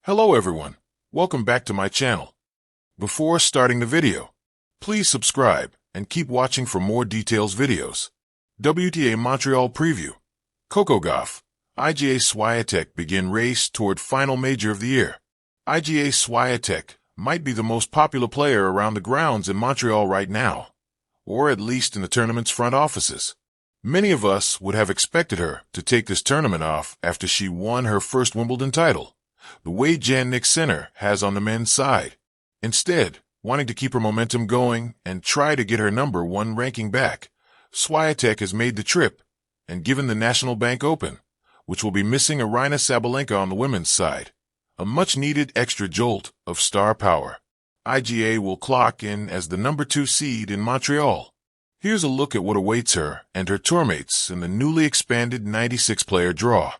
Hello everyone, welcome back to my channel. Before starting the video, please subscribe and keep watching for more details videos. WTA Montreal Preview. Coco Gauff, Iga Swiatek begin race toward final major of the year. Iga Swiatek might be the most popular player around the grounds in Montreal right now, or at least in the tournament's front offices. Many of us would have expected her to take this tournament off after she won her first Wimbledon title, the way Jannik Sinner has on the men's side. Instead, wanting to keep her momentum going and try to get her number one ranking back, Swiatek has made the trip and given the National Bank Open, which will be missing Aryna Sabalenka on the women's side, a much-needed extra jolt of star power. Iga will clock in as the number 2 seed in Montreal. Here's a look at what awaits her and her tourmates in the newly expanded 96-player draw.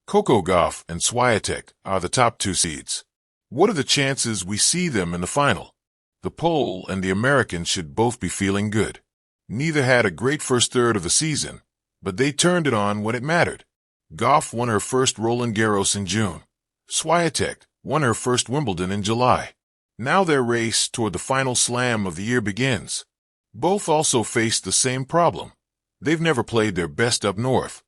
Coco Gauff and Swiatek are the top 2 seeds. What are the chances we see them in the final? The Pole and the American should both be feeling good. Neither had a great first third of the season, but they turned it on when it mattered. Gauff won her first Roland Garros in June. Swiatek won her first Wimbledon in July. Now their race toward the final slam of the year begins. Both also face the same problem. They've never played their best up north.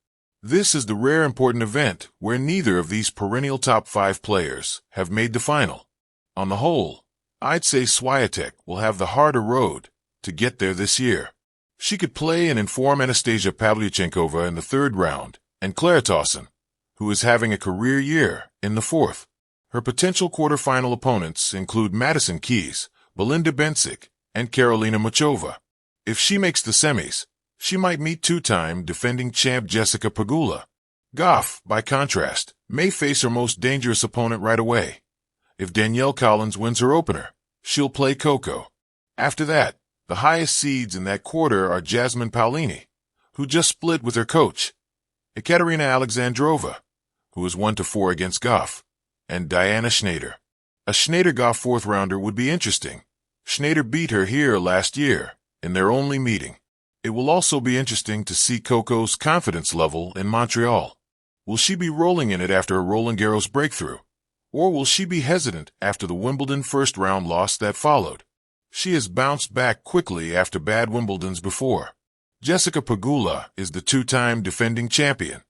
This is the rare important event where neither of these perennial top 5 players have made the final. On the whole, I'd say Swiatek will have the harder road to get there this year. She could play and inform Anastasia Pavlyuchenkova in the 3rd round and Claire Tauson, who is having a career year, in the 4th. Her potential quarterfinal opponents include Madison Keys, Belinda Bencic, and Karolina Muchova. If she makes the semis, she might meet 2-time defending champ Jessica Pegula. Gauff, by contrast, may face her most dangerous opponent right away. If Danielle Collins wins her opener, she'll play Coco. After that, the highest seeds in that quarter are Jasmine Paolini, who just split with her coach, Ekaterina Alexandrova, who is 1-4 against Gauff, and Diana Schneider. A Schneider-Gauff 4th rounder would be interesting. Schneider beat her here last year, in their only meeting. It will also be interesting to see Coco's confidence level in Montreal. Will she be rolling in it after a Roland Garros breakthrough? Or will she be hesitant after the Wimbledon first-round loss that followed? She has bounced back quickly after bad Wimbledons before. Jessica Pegula is the 2-time defending champion,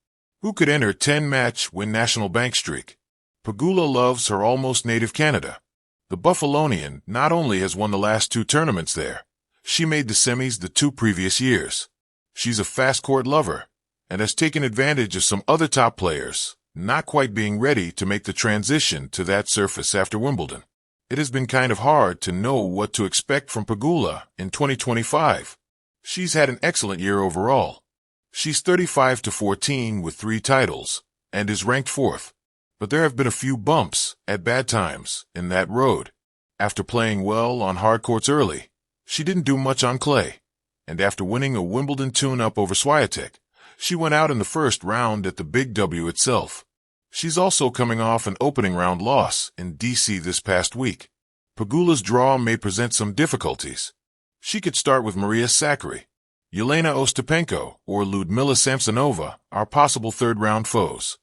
who could end her 10-match win National Bank streak. Pegula loves her almost native Canada. The Buffalonian not only has won the last 2 tournaments there, she made the semis the 2 previous years. She's a fast-court lover and has taken advantage of some other top players not quite being ready to make the transition to that surface after Wimbledon. It has been kind of hard to know what to expect from Pegula in 2025. She's had an excellent year overall. She's 35-14 with 3 titles and is ranked 4th. But there have been a few bumps at bad times in that road. After playing well on hard courts early, she didn't do much on clay, and after winning a Wimbledon tune-up over Swiatek, she went out in the first round at the Big W itself. She's also coming off an opening round loss in D.C. this past week. Pegula's draw may present some difficulties. She could start with Maria Sakkari. Yelena Ostapenko or Ludmila Samsonova are possible 3rd-round foes.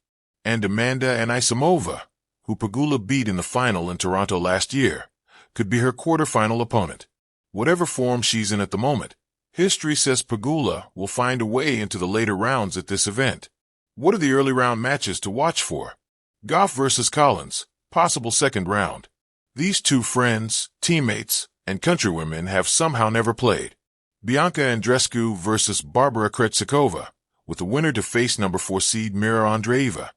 And Amanda Anisimova, who Pegula beat in the final in Toronto last year, could be her quarterfinal opponent. Whatever form she's in at the moment, history says Pegula will find a way into the later rounds at this event. What are the early round matches to watch for? Gauff versus Collins, possible 2nd round. These 2 friends, teammates, and countrywomen have somehow never played. Bianca Andreescu versus Barbara Krejcikova, with the winner to face number 4 seed Mira Andreeva.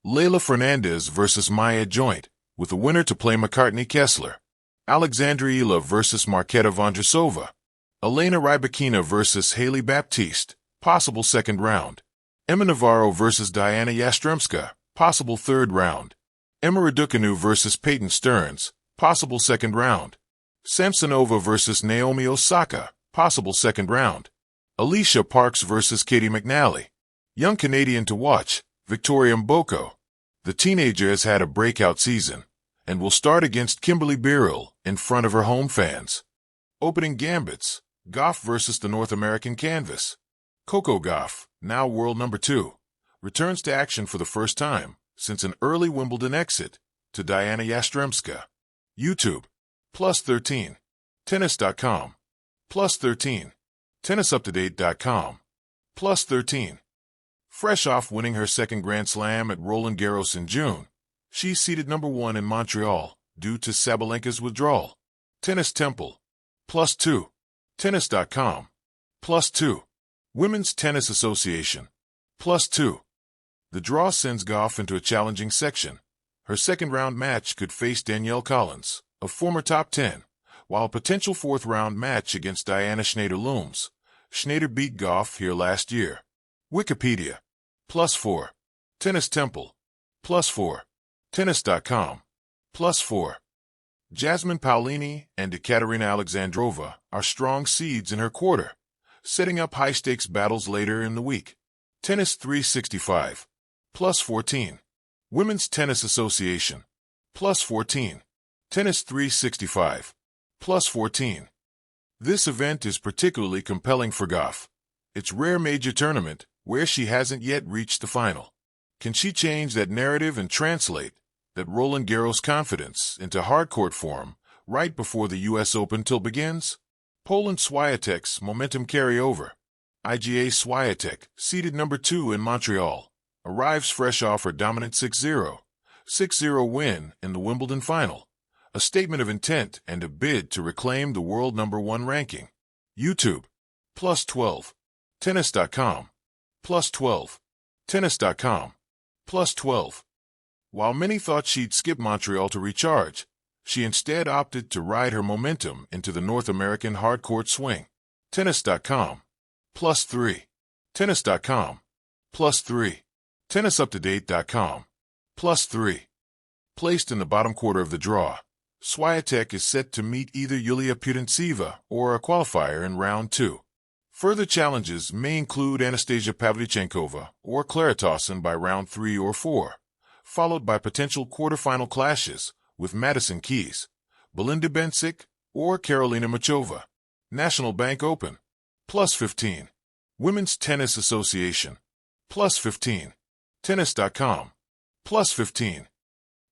Leylah Fernandez versus Maya Joint, with the winner to play McCartney Kessler. Alexandra Ila versus Marketa Vondrousova. Elena Rybakina versus Haley Baptiste, possible 2nd round. Emma Navarro versus Diana Yastremska, possible 3rd round. Emma Raducanu versus Peyton Stearns, possible 2nd round. Samsonova versus Naomi Osaka, possible 2nd round. Alicia Parks versus Katie McNally. Young Canadian to watch, Victoria Mboko. The teenager has had a breakout season and will start against Kimberly Birrell in front of her home fans. Opening gambits, Gauff versus the North American canvas. Coco Gauff, now world number 2, returns to action for the first time since an early Wimbledon exit to Diana Yastremska. YouTube, +13. Tennis.com, +13. TennisUpToDate.com, +13. Fresh off winning her second Grand Slam at Roland Garros in June, she's seeded number 1 in Montreal due to Sabalenka's withdrawal. Tennis Temple, +2. Tennis.com, +2. Women's Tennis Association, +2. The draw sends Gauff into a challenging section. Her second-round match could face Danielle Collins, a former top 10, while a potential fourth-round match against Diana Schneider looms. Schneider beat Gauff here last year. Wikipedia, +4. Tennis Temple, +4. Tennis.com, +4. Jasmine Paolini and Ekaterina Alexandrova are strong seeds in her quarter, setting up high-stakes battles later in the week. Tennis 365, +14. Women's Tennis Association, +14. Tennis 365, +14. This event is particularly compelling for Gauff. It's rare major tournament where she hasn't yet reached the final. Can she change that narrative and translate that Roland Garros confidence into hardcourt form right before the U.S. Open begins? Poland Swiatek's momentum carryover. Iga Swiatek, seeded number 2 in Montreal, arrives fresh off her dominant 6-0 win in the Wimbledon final, a statement of intent and a bid to reclaim the world number 1 ranking. YouTube, +12. Tennis.com, +12. Tennis.com, +12. While many thought she'd skip Montreal to recharge, she instead opted to ride her momentum into the North American hardcourt swing. Tennis.com, +3. Tennis.com, +3. TennisUpToDate.com, +3. Placed in the bottom quarter of the draw, Swiatek is set to meet either Yulia Putintseva or a qualifier in round 2. Further challenges may include Anastasia Pavlyuchenkova or Clara Tauson by round 3 or 4, followed by potential quarterfinal clashes with Madison Keys, Belinda Bencic, or Karolina Muchova. National Bank Open, +15. Women's Tennis Association, +15. Tennis.com, +15.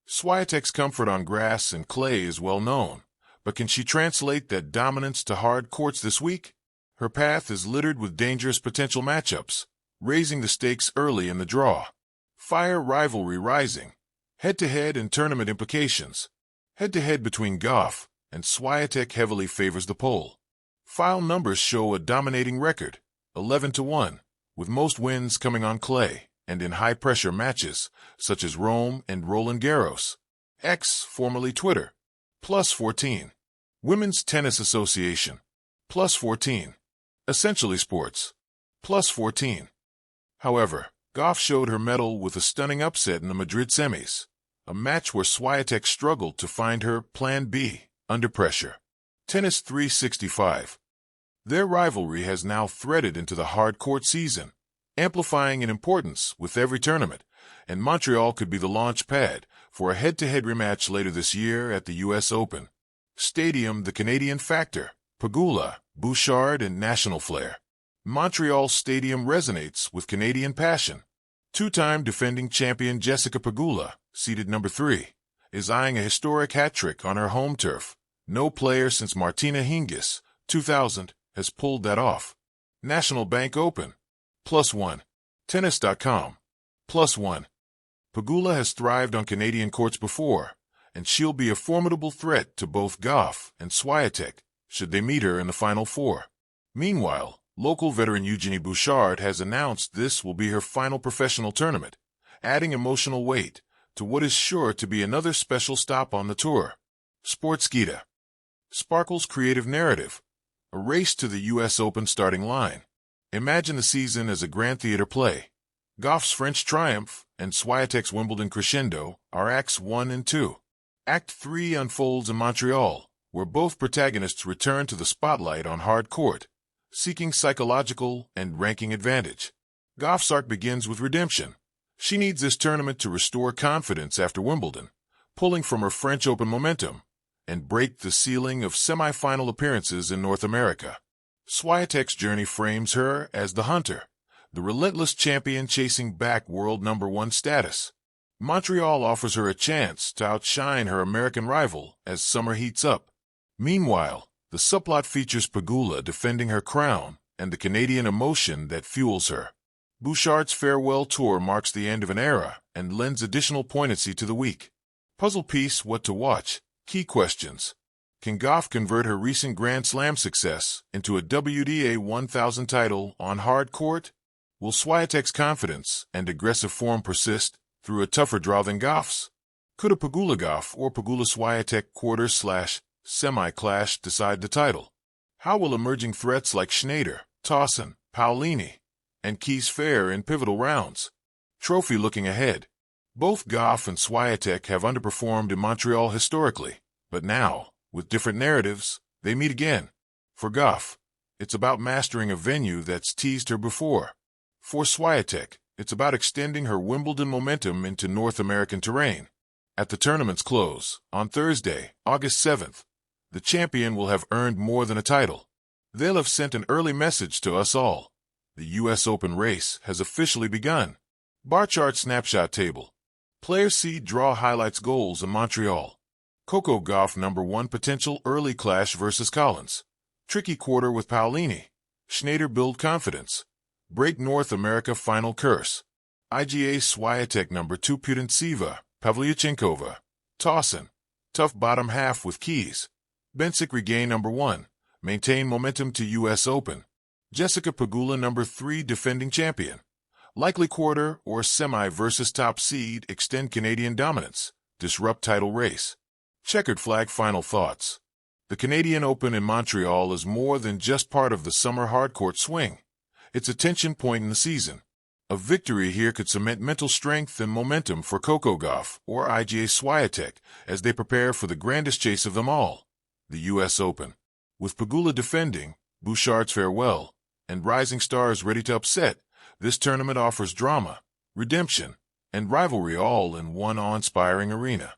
Swiatek's comfort on grass and clay is well known, but can she translate that dominance to hard courts this week? Her path is littered with dangerous potential matchups, raising the stakes early in the draw. Fire rivalry rising. Head-to-head and tournament implications. Head-to-head between Gauff and Swiatek heavily favors the pole. File numbers show a dominating record, 11-1, with most wins coming on clay and in high-pressure matches such as Rome and Roland Garros. X, formerly Twitter, +14. Women's Tennis Association, +14. Essentially Sports, +14. However, Gauff showed her mettle with a stunning upset in the Madrid semis, a match where Swiatek struggled to find her plan B under pressure. Tennis 365. Their rivalry has now threaded into the hard court season, amplifying in importance with every tournament, and Montreal could be the launch pad for a head-to-head rematch later this year at the U.S. Open. Stadium, the Canadian factor, Pegula, Bouchard, and National Flair. Montreal Stadium resonates with Canadian passion. Two-time defending champion Jessica Pegula, seeded number 3, is eyeing a historic hat-trick on her home turf. No player since Martina Hingis, 2000, has pulled that off. National Bank Open, +1. Tennis.com, +1. Pegula has thrived on Canadian courts before, and she'll be a formidable threat to both Gauff and Swiatek should they meet her in the Final Four. Meanwhile, local veteran Eugenie Bouchard has announced this will be her final professional tournament, adding emotional weight to what is sure to be another special stop on the tour. Sportskeeda. Sparkle's creative narrative. A race to the U.S. Open starting line. Imagine the season as a grand theater play. Gauff's French triumph and Swiatek's Wimbledon crescendo are Acts 1 and 2. Act 3 unfolds in Montreal, where both protagonists return to the spotlight on hard court, seeking psychological and ranking advantage. Gauff's arc begins with redemption. She needs this tournament to restore confidence after Wimbledon, pulling from her French Open momentum, and break the ceiling of semi-final appearances in North America. Swiatek's journey frames her as the hunter, the relentless champion chasing back world number 1 status. Montreal offers her a chance to outshine her American rival as summer heats up. Meanwhile, the subplot features Pegula defending her crown and the Canadian emotion that fuels her. Bouchard's farewell tour marks the end of an era and lends additional poignancy to the week. Puzzle piece: what to watch? Key questions. Can Gauff convert her recent Grand Slam success into a WTA 1000 title on hard court? Will Swiatek's confidence and aggressive form persist through a tougher draw than Gauff's? Could a Pegula-Gauff or Pegula-Swiatek quarter/semi clash decide the title? How will emerging threats like Schneider, Tauson, Paolini, and Keys fare in pivotal rounds? Trophy looking ahead. Both Gauff and Swiatek have underperformed in Montreal historically, but now, with different narratives, they meet again. For Gauff, it's about mastering a venue that's teased her before. For Swiatek, it's about extending her Wimbledon momentum into North American terrain. At the tournament's close, on Thursday, August 7th, the champion will have earned more than a title. They'll have sent an early message to us all. The U.S. Open race has officially begun. Bar chart snapshot table. Player seed draw highlights goals in Montreal. Coco Gauff #1 potential early clash versus Collins. Tricky quarter with Paolini. Schneider build confidence. Break North America final curse. Iga Swiatek #2 Putintseva, Pavlyuchenkova. Tauson. Tough bottom half with Keys. Bencic regain #1. Maintain momentum to U.S. Open. Jessica Pegula #3 defending champion. Likely quarter or semi versus top seed extend Canadian dominance. Disrupt title race. Checkered flag final thoughts. The Canadian Open in Montreal is more than just part of the summer hardcourt swing. It's a tension point in the season. A victory here could cement mental strength and momentum for Coco Gauff or Iga Swiatek as they prepare for the grandest chase of them all, the U.S. Open. With Pegula defending, Bouchard's farewell, and rising stars ready to upset, this tournament offers drama, redemption, and rivalry all in one awe-inspiring arena.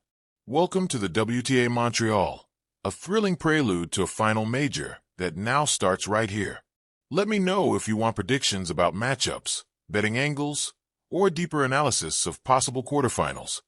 Welcome to the WTA Montreal, a thrilling prelude to a final major that now starts right here. Let me know if you want predictions about matchups, betting angles, or deeper analysis of possible quarterfinals.